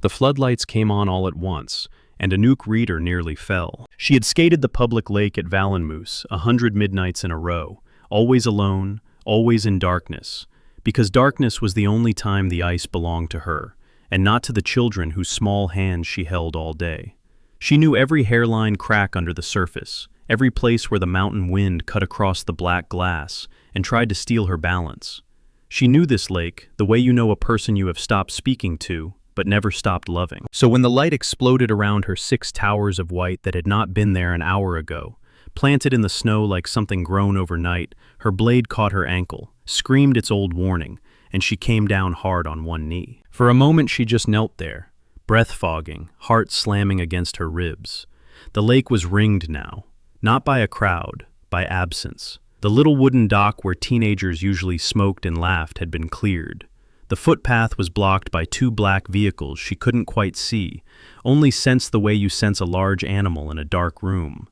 The floodlights came on all at once, and Anouk reader nearly fell. She had skated the public lake at Valenmoose 100 midnights in a row, always alone, always in darkness, because darkness was the only time the ice belonged to her, and not to the children whose small hands she held all day. She knew every hairline crack under the surface, every place where the mountain wind cut across the black glass and tried to steal her balance. She knew this lake the way you know a person you have stopped speaking to, but never stopped loving. So when the light exploded around her 6 towers of white that had not been there an hour ago, planted in the snow like something grown overnight, her blade caught her ankle, screamed its old warning, and she came down hard on one knee. For a moment she just knelt there, breath fogging, heart slamming against her ribs. The lake was ringed now, not by a crowd, by absence. The little wooden dock where teenagers usually smoked and laughed had been cleared. The footpath was blocked by 2 black vehicles she couldn't quite see, only sense the way you sense a large animal in a dark room.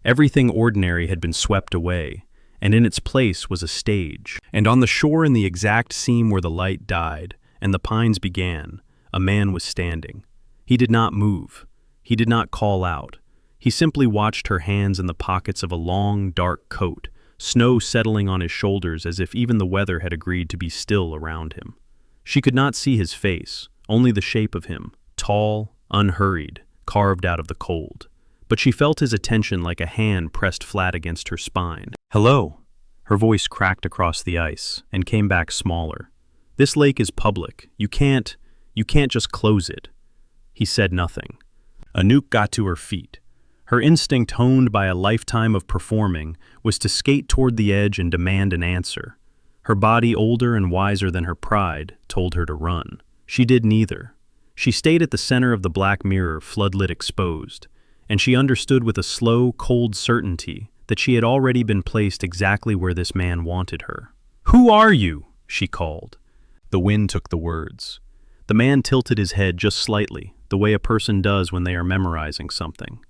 Everything ordinary had been swept away, and in its place was a stage. And on the shore in the exact seam where the light died and the pines began, a man was standing. He did not move. He did not call out. He simply watched her hands in the pockets of a long, dark coat, snow settling on his shoulders as if even the weather had agreed to be still around him. She could not see his face, only the shape of him, tall, unhurried, carved out of the cold. But she felt his attention like a hand pressed flat against her spine. "Hello." Her voice cracked across the ice and came back smaller. "This lake is public. You can't just close it." He said nothing. Anouk got to her feet. Her instinct, honed by a lifetime of performing, was to skate toward the edge and demand an answer. Her body, older and wiser than her pride, told her to run. She did neither. She stayed at the center of the black mirror, floodlit exposed, and she understood with a slow, cold certainty that she had already been placed exactly where this man wanted her. "Who are you?" she called. The wind took the words. The man tilted his head just slightly, the way a person does when they are memorizing something.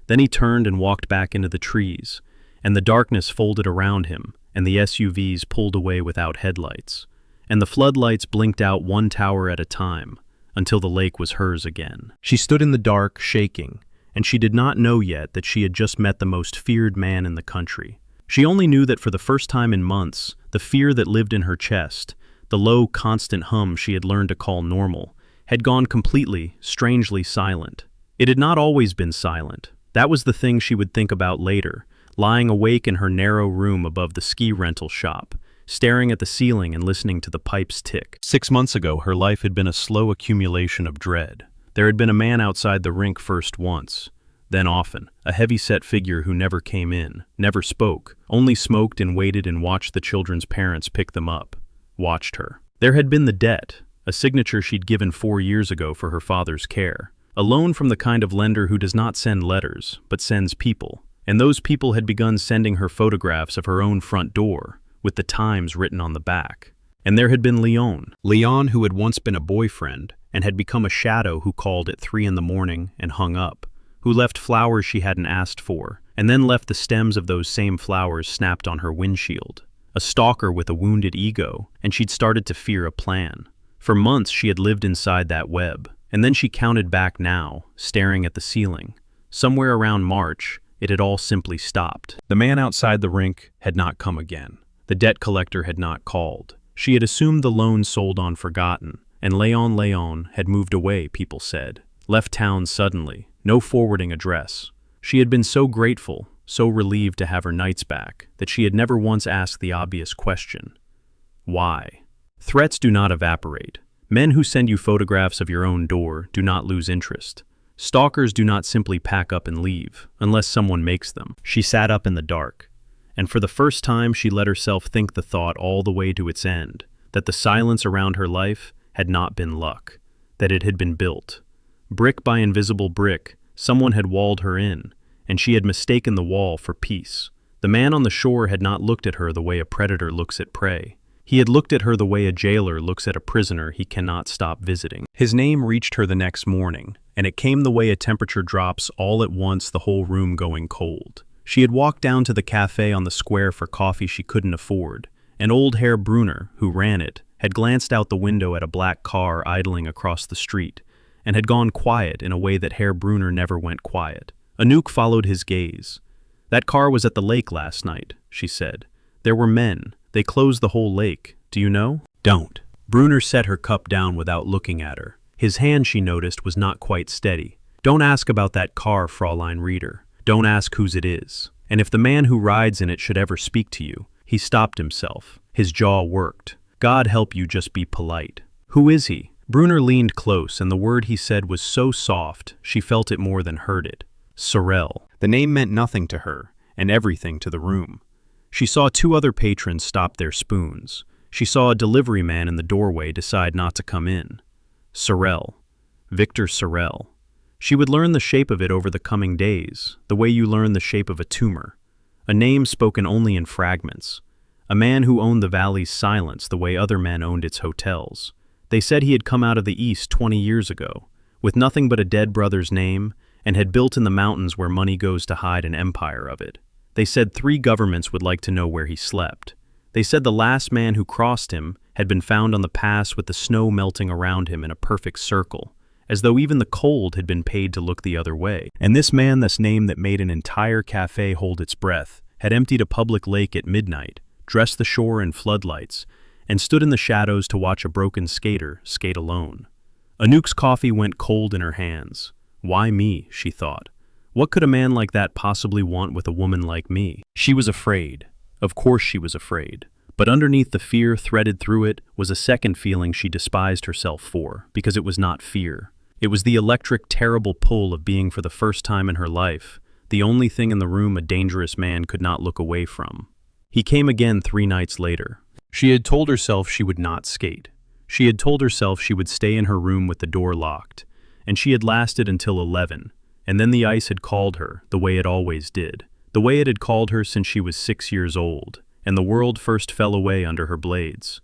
Then he turned and walked back into the trees, and the darkness folded around him, and the SUVs pulled away without headlights, and the floodlights blinked out 1 tower at a time, until the lake was hers again. She stood in the dark, shaking, and she did not know yet that she had just met the most feared man in the country. She only knew that for the first time in months, the fear that lived in her chest, the low, constant hum she had learned to call normal, had gone completely, strangely silent. It had not always been silent. That was the thing she would think about later, lying awake in her narrow room above the ski rental shop, staring at the ceiling and listening to the pipes tick. 6 months ago, her life had been a slow accumulation of dread. There had been a man outside the rink first once, then often, a heavy-set figure who never came in, never spoke, only smoked and waited and watched the children's parents pick them up, watched her. There had been the debt, a signature she'd given 4 years ago for her father's care, a loan from the kind of lender who does not send letters, but sends people. And those people had begun sending her photographs of her own front door, with the Times written on the back. And there had been Leon, who had once been a boyfriend, and had become a shadow who called at 3 in the morning and hung up, who left flowers she hadn't asked for, and then left the stems of those same flowers snapped on her windshield. A stalker with a wounded ego, and she'd started to fear a plan. For months she had lived inside that web, and then she counted back now, staring at the ceiling. Somewhere around March, it had all simply stopped. The man outside the rink had not come again. The debt collector had not called. She had assumed the loan sold on forgotten, and Leon had moved away, people said. Left town suddenly, no forwarding address. She had been so grateful, so relieved to have her nights back, that she had never once asked the obvious question. Why? Threats do not evaporate. Men who send you photographs of your own door do not lose interest. Stalkers do not simply pack up and leave, unless someone makes them. She sat up in the dark, and for the first time she let herself think the thought all the way to its end, that the silence around her life had not been luck, that it had been built. Brick by invisible brick, someone had walled her in, and she had mistaken the wall for peace. The man on the shore had not looked at her the way a predator looks at prey. He had looked at her the way a jailer looks at a prisoner he cannot stop visiting. His name reached her the next morning, and it came the way a temperature drops all at once, the whole room going cold. She had walked down to the cafe on the square for coffee she couldn't afford, and old Herr Brunner, who ran it, had glanced out the window at a black car idling across the street, and had gone quiet in a way that Herr Brunner never went quiet. Anouk followed his gaze. "That car was at the lake last night," she said. "There were men. They closed the whole lake. Do you know?" "Don't." Brunner set her cup down without looking at her. His hand, she noticed, was not quite steady. "Don't ask about that car, Fräulein Reeder. Don't ask whose it is. And if the man who rides in it should ever speak to you—" He stopped himself. His jaw worked. "God help you, just be polite." "Who is he?" Brunner leaned close, and the word he said was so soft she felt it more than heard it. Sorel. The name meant nothing to her, and everything to the room. She saw two other patrons stop their spoons. She saw a delivery man in the doorway decide not to come in. Sorel. Viktor Sorel. She would learn the shape of it over the coming days, the way you learn the shape of a tumor. A name spoken only in fragments. A man who owned the valley's silence the way other men owned its hotels. They said he had come out of the East 20 years ago, with nothing but a dead brother's name, and had built in the mountains where money goes to hide an empire of it. They said 3 governments would like to know where he slept. They said the last man who crossed him had been found on the pass with the snow melting around him in a perfect circle, as though even the cold had been paid to look the other way. And this man, this name that made an entire cafe hold its breath, had emptied a public lake at midnight, dressed the shore in floodlights, and stood in the shadows to watch a broken skater skate alone. Anouk's coffee went cold in her hands. Why me, she thought. What could a man like that possibly want with a woman like me? She was afraid. Of course she was afraid. But underneath the fear threaded through it was a second feeling she despised herself for, because it was not fear. It was the electric, terrible pull of being for the first time in her life, the only thing in the room a dangerous man could not look away from. He came again 3 nights later. She had told herself she would not skate. She had told herself she would stay in her room with the door locked. And she had lasted until 11, and then the ice had called her, the way it always did. The way it had called her since she was 6 years old, and the world first fell away under her blades.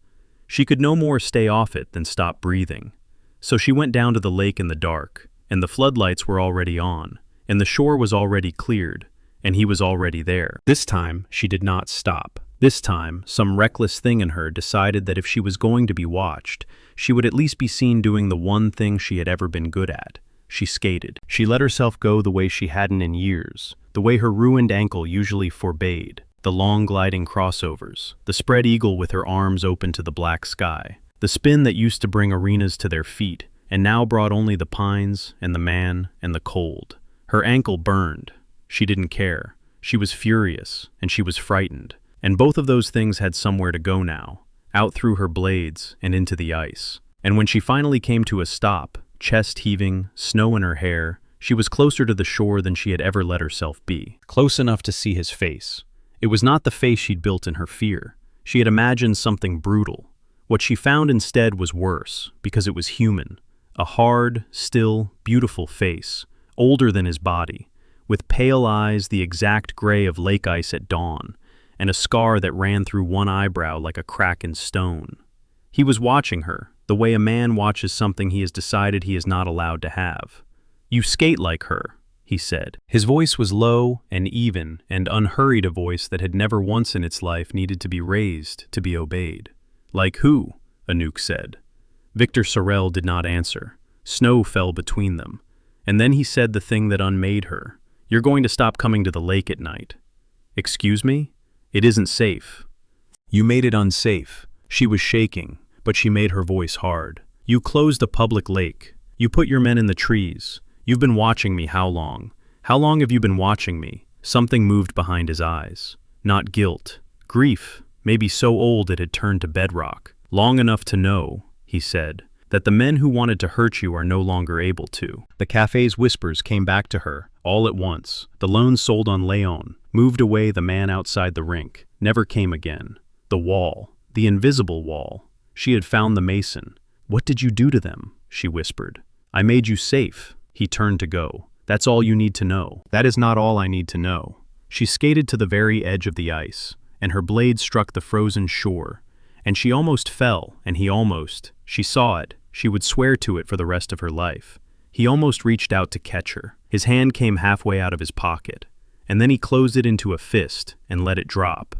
She could no more stay off it than stop breathing. So she went down to the lake in the dark, and the floodlights were already on, and the shore was already cleared, and he was already there. This time, she did not stop. This time, some reckless thing in her decided that if she was going to be watched, she would at least be seen doing the one thing she had ever been good at. She skated. She let herself go the way she hadn't in years, the way her ruined ankle usually forbade, the long gliding crossovers, the spread eagle with her arms open to the black sky, the spin that used to bring arenas to their feet, and now brought only the pines and the man and the cold. Her ankle burned. She didn't care. She was furious, and she was frightened. And both of those things had somewhere to go now, out through her blades and into the ice. And when she finally came to a stop, chest heaving, snow in her hair, she was closer to the shore than she had ever let herself be. Close enough to see his face. It was not the face she'd built in her fear. She had imagined something brutal. What she found instead was worse, because it was human. A hard, still, beautiful face, older than his body, with pale eyes the exact gray of lake ice at dawn, and a scar that ran through one eyebrow like a crack in stone. He was watching her, the way a man watches something he has decided he is not allowed to have. "You skate like her," he said. His voice was low and even and unhurried, a voice that had never once in its life needed to be raised to be obeyed. "Like who?" Anouk said. Viktor Sorel did not answer. Snow fell between them. And then he said the thing that unmade her. "You're going to stop coming to the lake at night." "Excuse me? It isn't safe." "You made it unsafe." She was shaking, but she made her voice hard. "You closed a public lake. You put your men in the trees. You've been watching me how long? How long have you been watching me?" Something moved behind his eyes. Not guilt. Grief, maybe so old it had turned to bedrock. "Long enough to know," he said, "that the men who wanted to hurt you are no longer able to." The cafe's whispers came back to her, all at once. The loan sold on Leon, moved away the man outside the rink, never came again. The wall, the invisible wall. She had found the mason. "What did you do to them?" she whispered. "I made you safe." He turned to go. "That's all you need to know." "That is not all I need to know." She skated to the very edge of the ice, and her blade struck the frozen shore, and she almost fell, and he almost. She saw it. She would swear to it for the rest of her life. He almost reached out to catch her. His hand came halfway out of his pocket, and then he closed it into a fist and let it drop,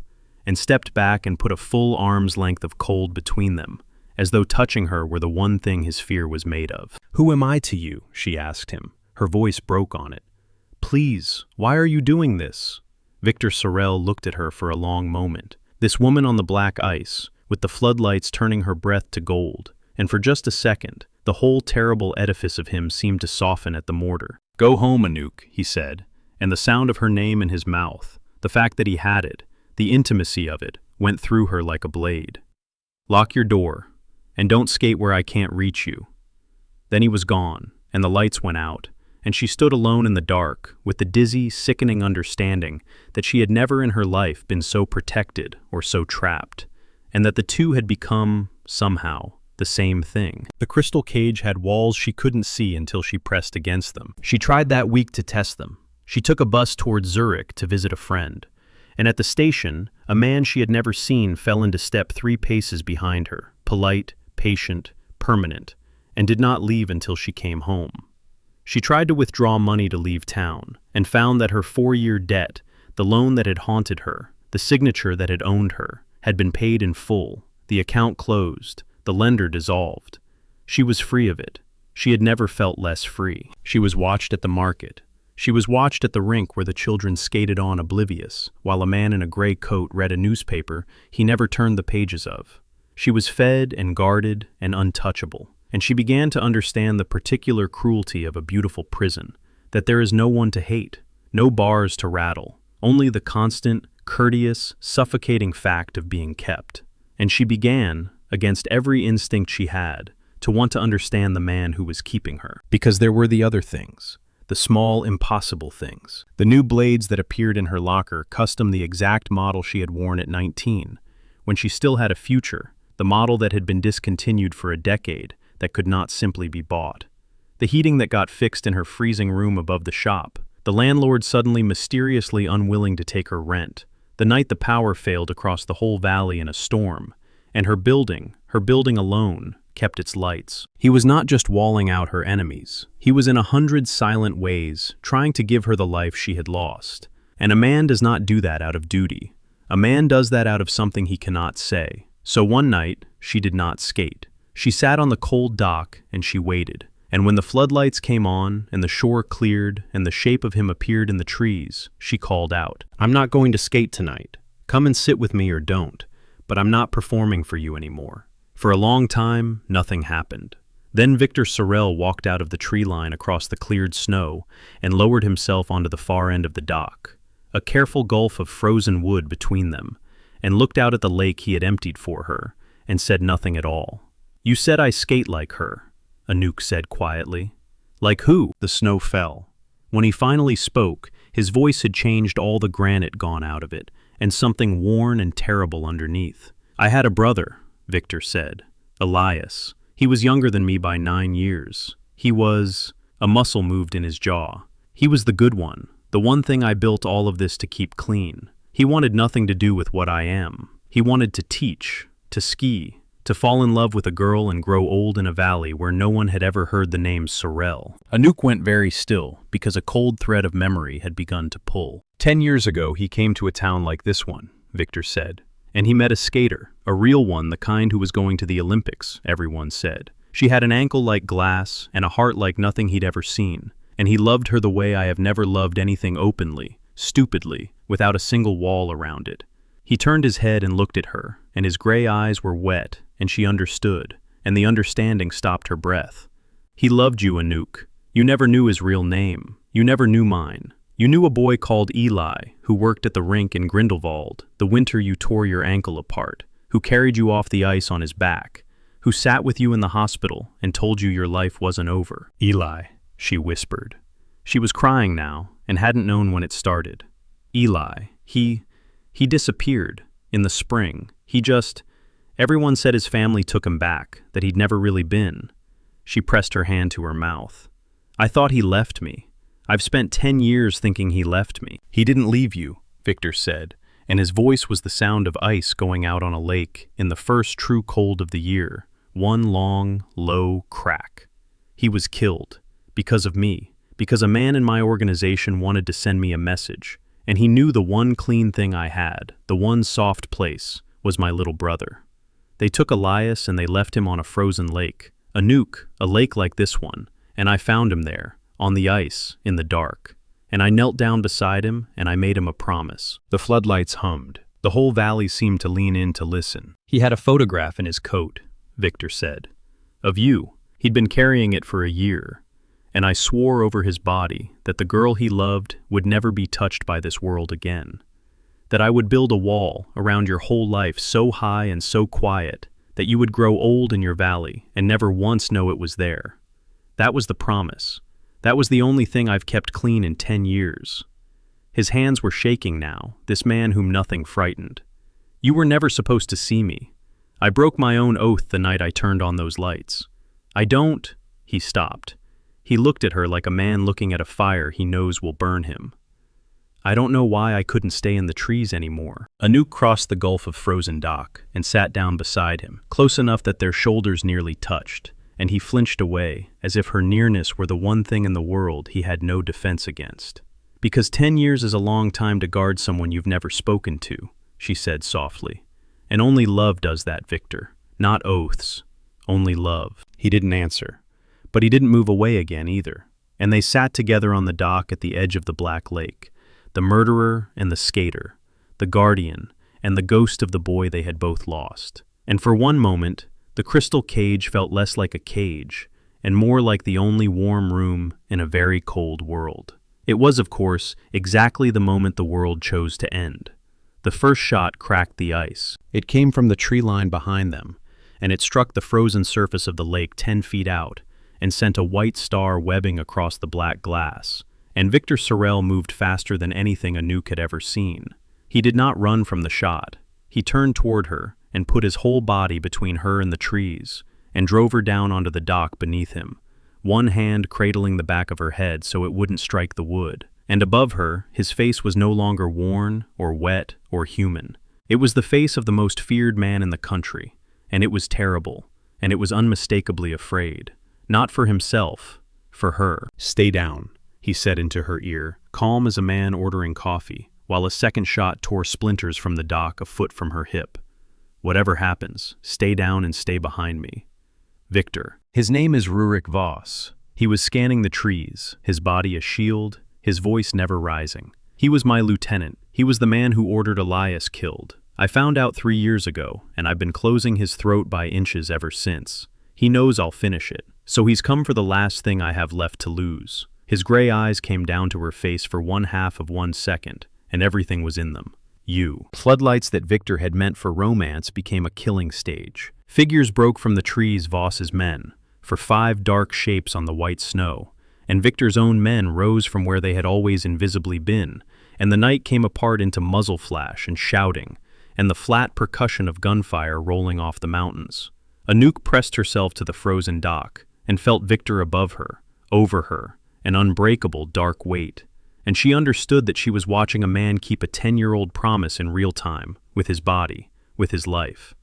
and stepped back and put a full arm's length of cold between them, as though touching her were the one thing his fear was made of. "Who am I to you?" she asked him. Her voice broke on it. "Please, why are you doing this?" Viktor Sorel looked at her for a long moment. This woman on the black ice, with the floodlights turning her breath to gold, and for just a second, the whole terrible edifice of him seemed to soften at the mortar. "Go home, Anouk," he said, and the sound of her name in his mouth, the fact that he had it, the intimacy of it, went through her like a blade. "Lock your door, and don't skate where I can't reach you." Then he was gone, and the lights went out, and she stood alone in the dark, with the dizzy, sickening understanding that she had never in her life been so protected or so trapped, and that the two had become, somehow, the same thing. The crystal cage had walls she couldn't see until she pressed against them. She tried that week to test them. She took a bus toward Zurich to visit a friend, and at the station, a man she had never seen fell into step 3 paces behind her, polite, patient, permanent, and did not leave until she came home. She tried to withdraw money to leave town, and found that her 4-year debt, the loan that had haunted her, the signature that had owned her, had been paid in full, the account closed, the lender dissolved. She was free of it. She had never felt less free. She was watched at the market. She was watched at the rink where the children skated on oblivious, while a man in a gray coat read a newspaper he never turned the pages of. She was fed and guarded and untouchable, and she began to understand the particular cruelty of a beautiful prison, that there is no one to hate, no bars to rattle, only the constant, courteous, suffocating fact of being kept. And she began, against every instinct she had, to want to understand the man who was keeping her. Because there were the other things, the small, impossible things. The new blades that appeared in her locker, custom the exact model she had worn at 19, when she still had a future, the model that had been discontinued for a decade, that could not simply be bought. The heating that got fixed in her freezing room above the shop, the landlord suddenly mysteriously unwilling to take her rent, the night the power failed across the whole valley in a storm, and her building alone, kept its lights. He was not just walling out her enemies. He was in 100 silent ways trying to give her the life she had lost. And a man does not do that out of duty. A man does that out of something he cannot say. So one night, she did not skate. She sat on the cold dock and she waited. And when the floodlights came on and the shore cleared and the shape of him appeared in the trees, she called out, "I'm not going to skate tonight. Come and sit with me or don't. But I'm not performing for you anymore." For a long time, nothing happened. Then Viktor Sorel walked out of the tree line across the cleared snow and lowered himself onto the far end of the dock, a careful gulf of frozen wood between them, and looked out at the lake he had emptied for her, and said nothing at all. "You said I skate like her," Anouk said quietly. "Like who?" The snow fell. When he finally spoke, his voice had changed, all the granite gone out of it, and something worn and terrible underneath. "I had a brother," Viktor said. "Elias. He was younger than me by 9 years. He was—" a muscle moved in his jaw. "He was the good one, the one thing I built all of this to keep clean. He wanted nothing to do with what I am. He wanted to teach, to ski, to fall in love with a girl and grow old in a valley where no one had ever heard the name Sorel." Anouk went very still, because a cold thread of memory had begun to pull. 10 years ago he came to a town like this one, Viktor said. And he met a skater, a real one, the kind who was going to the Olympics, everyone said. She had an ankle like glass and a heart like nothing he'd ever seen. And he loved her the way I have never loved anything, openly, stupidly, without a single wall around it. He turned his head and looked at her, and his gray eyes were wet, and she understood, and the understanding stopped her breath. "He loved you, Anouk. You never knew his real name. You never knew mine. You knew a boy called Eli, who worked at the rink in Grindelwald, the winter you tore your ankle apart, who carried you off the ice on his back, who sat with you in the hospital and told you your life wasn't over." "Eli," she whispered. She was crying now, and hadn't known when it started. "Eli, he disappeared, in the spring. Everyone said his family took him back, that he'd never really been." She pressed her hand to her mouth. "I thought he left me. I've spent 10 years thinking he left me." "He didn't leave you," Viktor said, and his voice was the sound of ice going out on a lake in the first true cold of the year, one long, low crack. "He was killed. Because of me. Because a man in my organization wanted to send me a message, and he knew the one clean thing I had, the one soft place, was my little brother. They took Elias and they left him on a frozen lake. Anouk, a lake like this one, and I found him there, on the ice, in the dark. And I knelt down beside him and I made him a promise. The floodlights hummed. The whole valley seemed to lean in to listen. He had a photograph in his coat, Viktor said. Of you. He'd been carrying it for a year. And I swore over his body that the girl he loved would never be touched by this world again. That I would build a wall around your whole life so high and so quiet that you would grow old in your valley and never once know it was there. That was the promise. That was the only thing I've kept clean in 10 years. His hands were shaking now, this man whom nothing frightened. You were never supposed to see me. I broke my own oath the night I turned on those lights. I don't. He stopped. He looked at her like a man looking at a fire he knows will burn him. I don't know why I couldn't stay in the trees anymore. Anouk crossed the gulf of frozen dock and sat down beside him, close enough that their shoulders nearly touched, and he flinched away, as if her nearness were the one thing in the world he had no defense against. Because 10 years is a long time to guard someone you've never spoken to, she said softly. And only love does that, Viktor. Not oaths. Only love. He didn't answer. But he didn't move away again either. And they sat together on the dock at the edge of the black lake. The murderer and the skater. The guardian and the ghost of the boy they had both lost. And for one moment, the crystal cage felt less like a cage and more like the only warm room in a very cold world. It was, of course, exactly the moment the world chose to end. The first shot cracked the ice. It came from the tree line behind them, and it struck the frozen surface of the lake 10 feet out and sent a white star webbing across the black glass. And Viktor Sorel moved faster than anything Anouk had ever seen. He did not run from the shot. He turned toward her and put his whole body between her and the trees, and drove her down onto the dock beneath him, one hand cradling the back of her head so it wouldn't strike the wood. And above her, his face was no longer worn or wet or human. It was the face of the most feared man in the country, and it was terrible, and it was unmistakably afraid. Not for himself, for her. Stay down, he said into her ear, calm as a man ordering coffee, while a second shot tore splinters from the dock a foot from her hip. Whatever happens, stay down and stay behind me. Viktor. His name is Viktor Voss. He was scanning the trees, his body a shield, his voice never rising. He was my lieutenant. He was the man who ordered Elias killed. I found out 3 years ago, and I've been closing his throat by inches ever since. He knows I'll finish it, so he's come for the last thing I have left to lose. His gray eyes came down to her face for 1/2 of 1 second, and everything was in them. You. Floodlights that Viktor had meant for romance became a killing stage. Figures broke from the trees, Voss's men, for 5 dark shapes on the white snow, and Viktor's own men rose from where they had always invisibly been, and the night came apart into muzzle flash and shouting, and the flat percussion of gunfire rolling off the mountains. Anouk pressed herself to the frozen dock, and felt Viktor above her, over her, an unbreakable dark weight. And she understood that she was watching a man keep a 10-year-old promise in real time, with his body, with his life.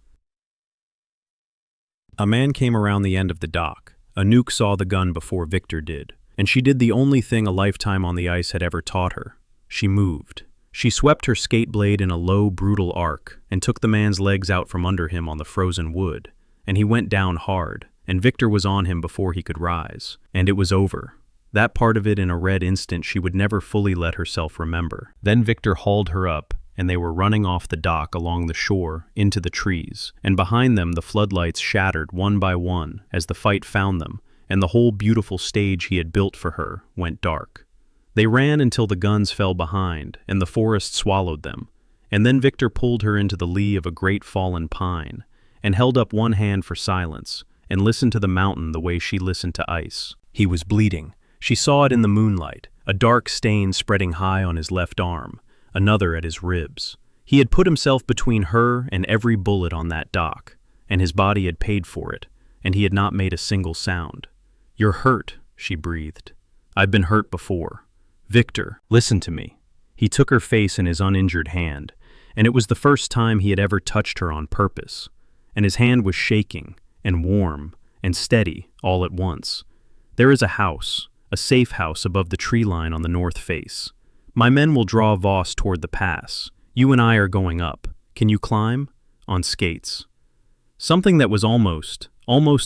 A man came around the end of the dock. Anouk saw the gun before Viktor did, and she did the only thing a lifetime on the ice had ever taught her. She moved. She swept her skate blade in a low, brutal arc, and took the man's legs out from under him on the frozen wood, and he went down hard, and Viktor was on him before he could rise, and it was over. That part of it in a red instant she would never fully let herself remember. Then Viktor hauled her up, and they were running off the dock along the shore into the trees, and behind them the floodlights shattered one by one as the fight found them, and the whole beautiful stage he had built for her went dark. They ran until the guns fell behind, and the forest swallowed them, and then Viktor pulled her into the lee of a great fallen pine, and held up one hand for silence, and listened to the mountain the way she listened to ice. He was bleeding. She saw it in the moonlight, a dark stain spreading high on his left arm, another at his ribs. He had put himself between her and every bullet on that dock, and his body had paid for it, and he had not made a single sound. "You're hurt," she breathed. "I've been hurt before. Viktor, listen to me." He took her face in his uninjured hand, and it was the first time he had ever touched her on purpose, and his hand was shaking, and warm, and steady all at once. "There is a house, a safe house above the tree line on the north face. My men will draw Voss toward the pass. You and I are going up. Can you climb? On skates." Something that was almost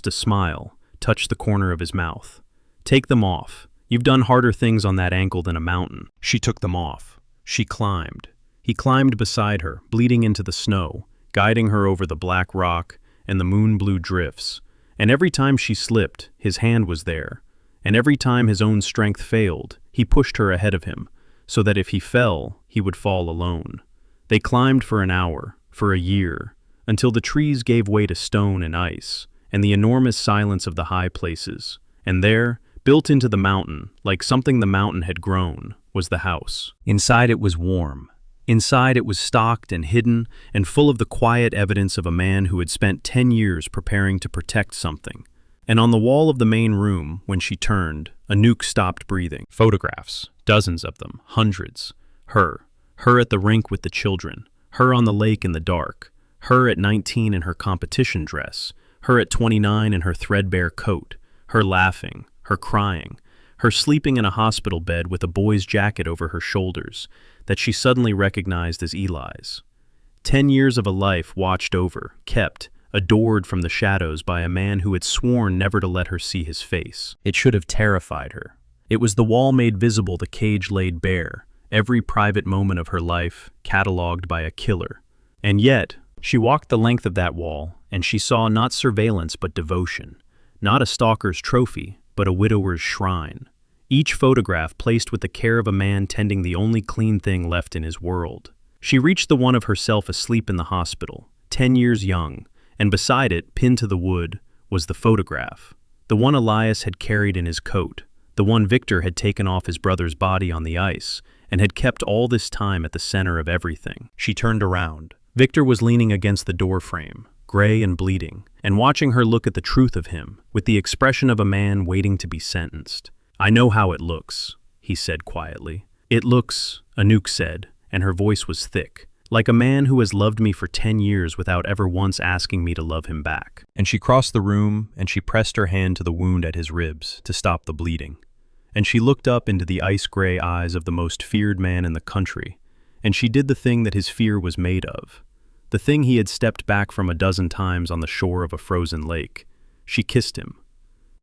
a smile, touched the corner of his mouth. "Take them off. You've done harder things on that ankle than a mountain." She took them off. She climbed. He climbed beside her, bleeding into the snow, guiding her over the black rock and the moon-blue drifts. And every time she slipped, his hand was there. And every time his own strength failed, he pushed her ahead of him, so that if he fell, he would fall alone. They climbed for an hour, for a year, until the trees gave way to stone and ice, and the enormous silence of the high places. And there, built into the mountain, like something the mountain had grown, was the house. Inside it was warm. Inside it was stocked and hidden and full of the quiet evidence of a man who had spent 10 years preparing to protect something. And on the wall of the main room, when she turned, Anouk stopped breathing. Photographs, dozens of them, hundreds. Her at the rink with the children, her on the lake in the dark, her at 19 in her competition dress, her at 29 in her threadbare coat, her laughing, her crying, her sleeping in a hospital bed with a boy's jacket over her shoulders that she suddenly recognized as Eli's. 10 years of a life watched over, kept, adored from the shadows by a man who had sworn never to let her see his face. It should have terrified her. It was the wall made visible, the cage laid bare, every private moment of her life catalogued by a killer. And yet, she walked the length of that wall, and she saw not surveillance but devotion, not a stalker's trophy, but a widower's shrine. Each photograph placed with the care of a man tending the only clean thing left in his world. She reached the one of herself asleep in the hospital, 10 years young, and beside it, pinned to the wood, was the photograph. The one Elias had carried in his coat, the one Viktor had taken off his brother's body on the ice, and had kept all this time at the center of everything. She turned around. Viktor was leaning against the door frame, gray and bleeding, and watching her look at the truth of him, with the expression of a man waiting to be sentenced. "I know how it looks," he said quietly. "It looks," Anouk said, and her voice was thick, "like a man who has loved me for 10 years without ever once asking me to love him back." And she crossed the room, and she pressed her hand to the wound at his ribs to stop the bleeding. And she looked up into the ice-gray eyes of the most feared man in the country, and she did the thing that his fear was made of, the thing he had stepped back from a dozen times on the shore of a frozen lake. She kissed him.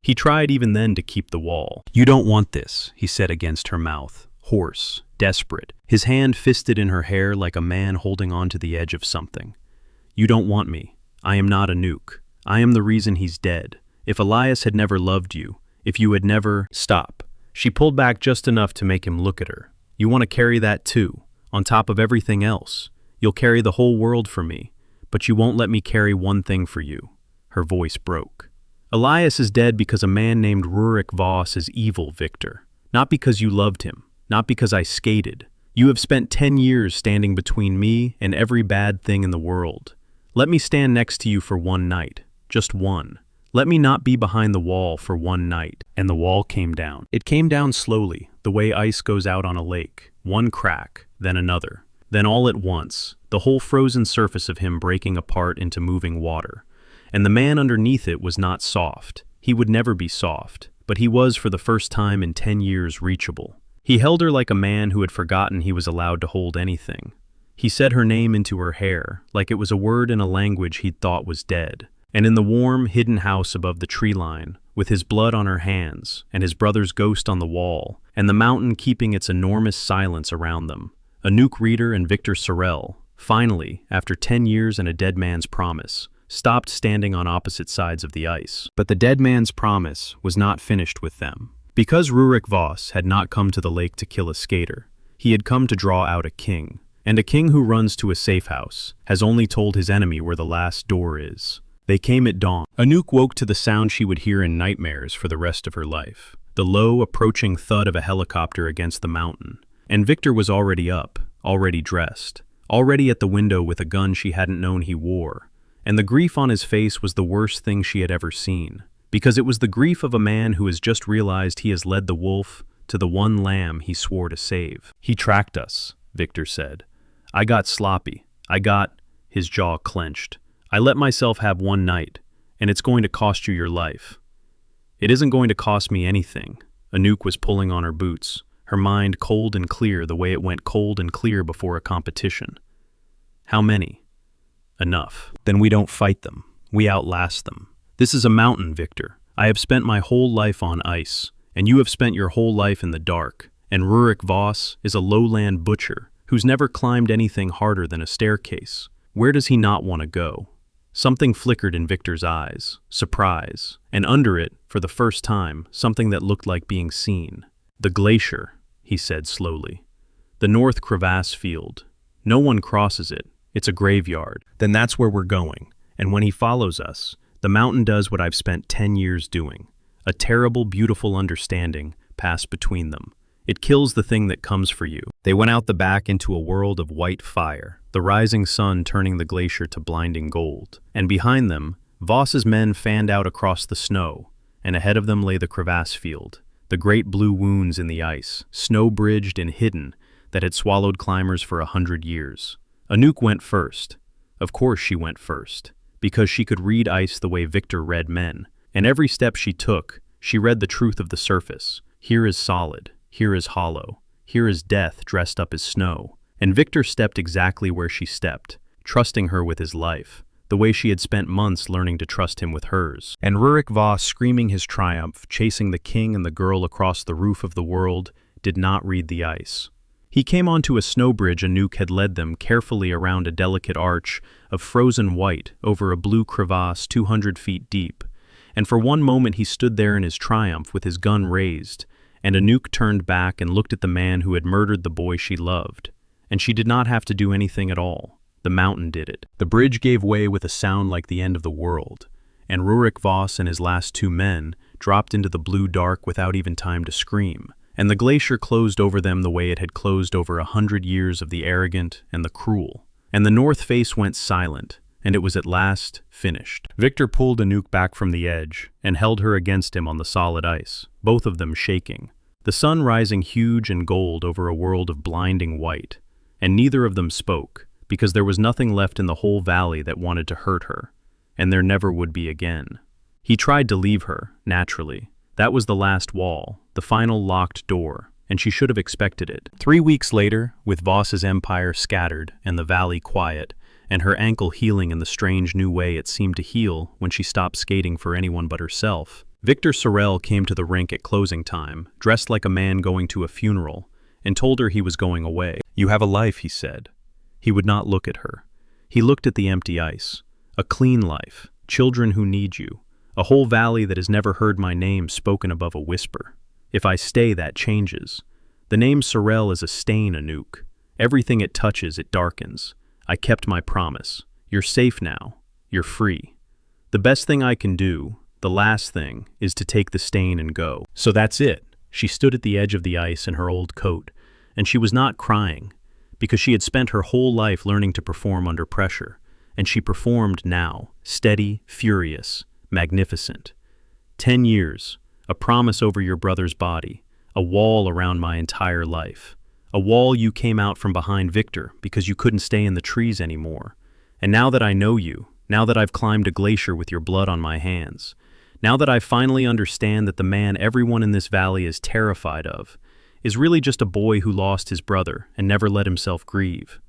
He tried even then to keep the wall. "You don't want this," he said against her mouth, hoarse, desperate, his hand fisted in her hair like a man holding on to the edge of something. "You don't want me. I am not Anouk. I am the reason he's dead. If Elias had never loved you, if you had never—" "Stop." She pulled back just enough to make him look at her. "You want to carry that too, on top of everything else. You'll carry the whole world for me, but you won't let me carry one thing for you." Her voice broke. "Elias is dead because a man named Viktor Voss is evil, Viktor. Not because you loved him, not because I skated. You have spent 10 years standing between me and every bad thing in the world. Let me stand next to you for one night, just one. Let me not be behind the wall for one night." And the wall came down. It came down slowly, the way ice goes out on a lake, one crack, then another. Then all at once, the whole frozen surface of him breaking apart into moving water. And the man underneath it was not soft. He would never be soft, but he was for the first time in 10 years reachable. He held her like a man who had forgotten he was allowed to hold anything. He said her name into her hair, like it was a word in a language he'd thought was dead. And in the warm, hidden house above the tree line, with his blood on her hands, and his brother's ghost on the wall, and the mountain keeping its enormous silence around them, Anouk Reeder and Viktor Sorel, finally, after 10 years and a dead man's promise, stopped standing on opposite sides of the ice. But the dead man's promise was not finished with them. Because Viktor Voss had not come to the lake to kill a skater, he had come to draw out a king. And a king who runs to a safe house has only told his enemy where the last door is. They came at dawn. Anouk woke to the sound she would hear in nightmares for the rest of her life, the low, approaching thud of a helicopter against the mountain. And Viktor was already up, already dressed, already at the window with a gun she hadn't known he wore. And the grief on his face was the worst thing she had ever seen, because it was the grief of a man who has just realized he has led the wolf to the one lamb he swore to save. "He tracked us," Viktor said. "I got sloppy. His jaw clenched. "I let myself have one night, and it's going to cost you your life." "It isn't going to cost me anything." Anouk was pulling on her boots, her mind cold and clear the way it went cold and clear before a competition. "How many?" "Enough." "Then we don't fight them. We outlast them. This is a mountain, Viktor. I have spent my whole life on ice, and you have spent your whole life in the dark. And Rurik Voss is a lowland butcher who's never climbed anything harder than a staircase. Where does he not want to go? Something flickered in Viktor's eyes, surprise, and under it, for the first time, something that looked like being seen. The glacier, he said slowly. The North Crevasse Field. No one crosses it. It's a graveyard. Then that's where we're going. And when he follows us, the mountain does what I've spent 10 years doing. A terrible, beautiful understanding passed between them. It kills the thing that comes for you. They went out the back into a world of white fire, the rising sun turning the glacier to blinding gold. And behind them, Voss's men fanned out across the snow, and ahead of them lay the crevasse field, the great blue wounds in the ice, snow-bridged and hidden, that had swallowed climbers for 100 years. Anouk went first. Of course she went first, because she could read ice the way Viktor read men, and every step she took, she read the truth of the surface. Here is solid. Here is hollow. Here is death dressed up as snow. And Viktor stepped exactly where she stepped, trusting her with his life, the way she had spent months learning to trust him with hers. And Rurik Voss, screaming his triumph, chasing the king and the girl across the roof of the world, did not read the ice. He came onto a snow bridge Anouk had led them carefully around a delicate arch of frozen white over a blue crevasse 200 feet deep. And for one moment he stood there in his triumph with his gun raised, and Anouk turned back and looked at the man who had murdered the boy she loved. And she did not have to do anything at all. The mountain did it. The bridge gave way with a sound like the end of the world, and Rurik Voss and his last 2 men dropped into the blue dark without even time to scream. And the glacier closed over them the way it had closed over 100 years of the arrogant and the cruel. And the north face went silent, and it was at last finished. Viktor pulled Anouk back from the edge and held her against him on the solid ice, both of them shaking. The sun rising huge and gold over a world of blinding white, and neither of them spoke, because there was nothing left in the whole valley that wanted to hurt her, and there never would be again. He tried to leave her, naturally. That was the last wall, the final locked door, and she should have expected it. 3 weeks later, with Voss's empire scattered and the valley quiet, and her ankle healing in the strange new way it seemed to heal when she stopped skating for anyone but herself, Viktor Sorel came to the rink at closing time, dressed like a man going to a funeral, and told her he was going away. "You have a life," he said. He would not look at her. He looked at the empty ice. A clean life, children who need you, a whole valley that has never heard my name spoken above a whisper. If I stay, that changes. The name Sorel is a stain, Anouk. Everything it touches, it darkens. I kept my promise. You're safe now. You're free. The best thing I can do, the last thing, is to take the stain and go. So that's it. She stood at the edge of the ice in her old coat, and she was not crying, because she had spent her whole life learning to perform under pressure, and she performed now, steady, furious, magnificent. 10 years, a promise over your brother's body, a wall around my entire life. A wall you came out from behind Viktor because you couldn't stay in the trees anymore. And now that I know you, now that I've climbed a glacier with your blood on my hands, now that I finally understand that the man everyone in this valley is terrified of is really just a boy who lost his brother and never let himself grieve.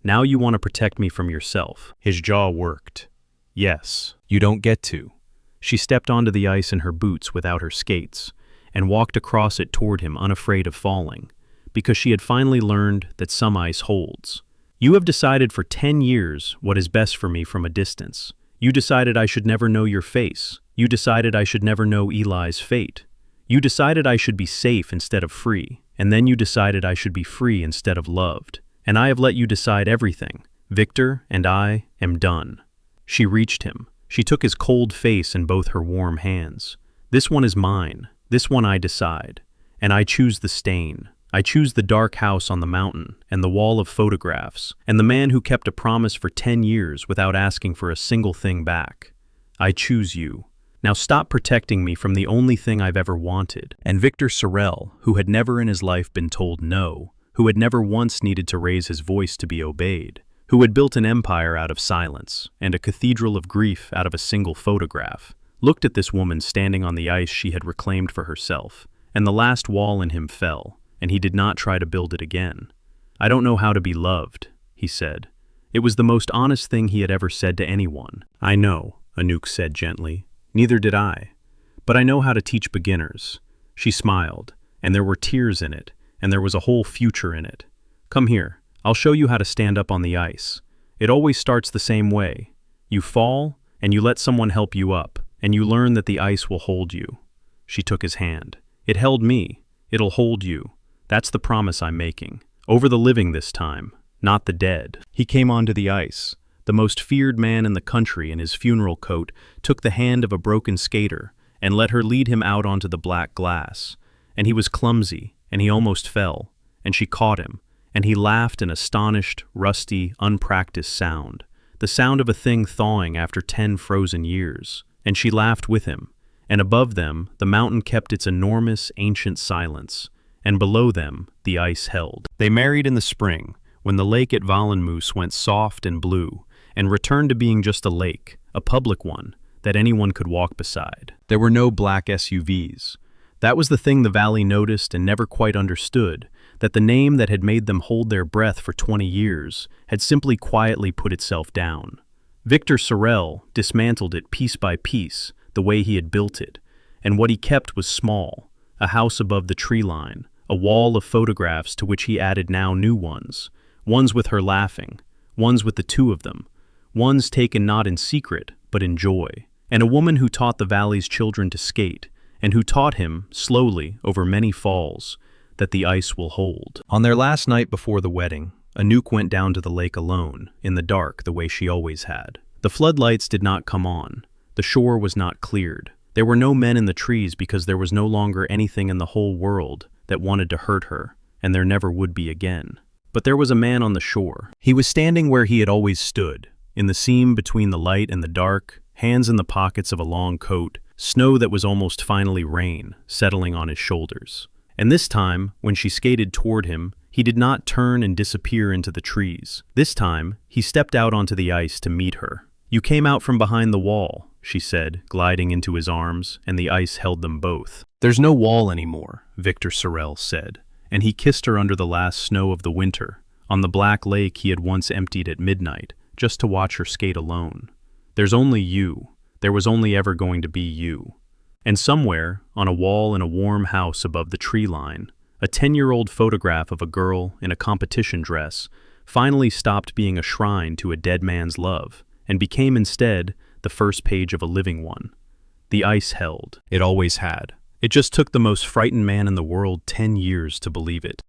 Now you want to protect me from yourself." His jaw worked. "Yes, you don't get to." She stepped onto the ice in her boots without her skates and walked across it toward him unafraid of falling, because she had finally learned that some ice holds. "You have decided for 10 years what is best for me from a distance. You decided I should never know your face. You decided I should never know Eli's fate. You decided I should be safe instead of free, and then you decided I should be free instead of loved. And I have let you decide everything. Viktor and I am done." She reached him. She took his cold face in both her warm hands. "This one is mine. This one I decide. And I choose the stain. I choose the dark house on the mountain, and the wall of photographs, and the man who kept a promise for 10 years without asking for a single thing back. I choose you. Now stop protecting me from the only thing I've ever wanted." And Viktor Sorel, who had never in his life been told no, who had never once needed to raise his voice to be obeyed, who had built an empire out of silence and a cathedral of grief out of a single photograph, looked at this woman standing on the ice she had reclaimed for herself, and the last wall in him fell, and he did not try to build it again. "I don't know how to be loved," he said. It was the most honest thing he had ever said to anyone. "I know. Anouk said gently. Neither did I. But I know how to teach beginners. She smiled, and there were tears in it, and there was a whole future in it. Come here, I'll show you how to stand up on the ice. It always starts the same way. You fall, and you let someone help you up, and you learn that the ice will hold you. She took his hand. It held me. It'll hold you. That's the promise I'm making. Over the living this time, not the dead. He came onto the ice. The most feared man in the country in his funeral coat took the hand of a broken skater and let her lead him out onto the black glass. And he was clumsy, and he almost fell, and she caught him, and he laughed an astonished, rusty, unpracticed sound, the sound of a thing thawing after 10 frozen years. And she laughed with him, and above them the mountain kept its enormous, ancient silence, and below them the ice held. They married in the spring, when the lake at Wallenmoos went soft and blue, and returned to being just a lake, a public one, that anyone could walk beside. There were no black SUVs. That was the thing the valley noticed and never quite understood, that the name that had made them hold their breath for 20 years had simply quietly put itself down. Viktor Sorel dismantled it piece by piece, the way he had built it, and what he kept was small, a house above the tree line, a wall of photographs to which he added now new ones with her laughing, ones with the two of them, ones taken not in secret, but in joy, and a woman who taught the valley's children to skate, and who taught him, slowly, over many falls, that the ice will hold. On their last night before the wedding, Anouk went down to the lake alone, in the dark, the way she always had. The floodlights did not come on. The shore was not cleared. There were no men in the trees because there was no longer anything in the whole world that wanted to hurt her, and there never would be again. But there was a man on the shore. He was standing where he had always stood, in the seam between the light and the dark, hands in the pockets of a long coat, snow that was almost finally rain, settling on his shoulders. And this time, when she skated toward him, he did not turn and disappear into the trees. This time, he stepped out onto the ice to meet her. You came out from behind the wall, she said, gliding into his arms, and the ice held them both. There's no wall anymore, Viktor Sorel said, and he kissed her under the last snow of the winter, on the black lake he had once emptied at midnight, just to watch her skate alone. There's only you. There was only ever going to be you. And somewhere, on a wall in a warm house above the tree line, a 10-year-old photograph of a girl in a competition dress finally stopped being a shrine to a dead man's love and became instead the first page of a living one. The ice held. It always had. It just took the most frightened man in the world 10 years to believe it.